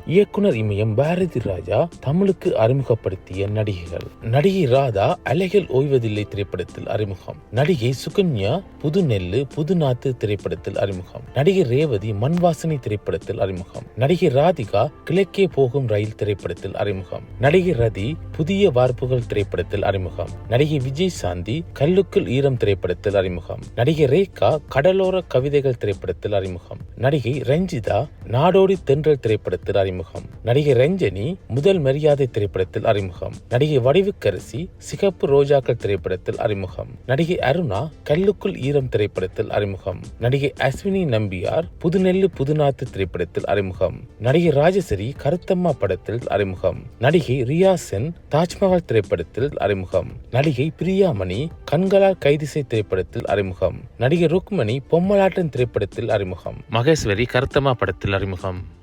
இயக்குனர் இமயம் பாரதி ராஜா தமிழுக்கு அறிமுகப்படுத்திய நடிகைகள். நடிகை ராதா அலைகள் ஓய்வதில்லை திரைப்படத்தில் அறிமுகம். நடிகை சுகன்யா புதுநெல்லு புதுநாத்து திரைப்படத்தில் அறிமுகம். நடிகை ரேவதி மண்வாசனை திரைப்படத்தில் அறிமுகம். நடிகை ராதிகா கிழக்கே போகும் ரயில் திரைப்படத்தில் அறிமுகம். நடிகை ரதி புதிய வார்ப்புகள் திரைப்படத்தில் அறிமுகம். நடிகை விஜய் சாந்தி கல்லுக்குள் ஈரம் திரைப்படத்தில் அறிமுகம். நடிகை ரேகா கடலோர கவிதைகள் திரைப்படத்தில் அறிமுகம். நடிகை ரஞ்சிதா நாடோடி தென்றல் திரைப்படத்தில் அறிமுகம். நடிகை ரஞ்சனி முதல் மரியாதை திரைப்படத்தில் அறிமுகம். நடிகை வடிவுக்கரசி சிகப்பு ரோஜாக்கள் திரைப்படத்தில் அறிமுகம். நடிகை அருணா கல்லுக்குள் ஈரம் திரைப்படத்தில் அறிமுகம். நடிகை அஸ்வினி நம்பியார் புதுநெல்லு புதுநாத்து திரைப்படத்தில் அறிமுகம். நடிகை ராஜஸ்ரீ கருத்தம்மா படத்தில் அறிமுகம். நடிகை ரியா சென் தாஜ்மஹால் திரைப்படத்தில் அறிமுகம். நடிகை பிரியாமணி கண்களால் கைதிசை திரைப்படத்தில் அறிமுகம். நடிகை ருக்மணி பொம்மலாட்டன் திரைப்படத்தில் அறிமுகம். மகேஸ்வரி கருத்தம்மா படத்தில் அறிமுகம்.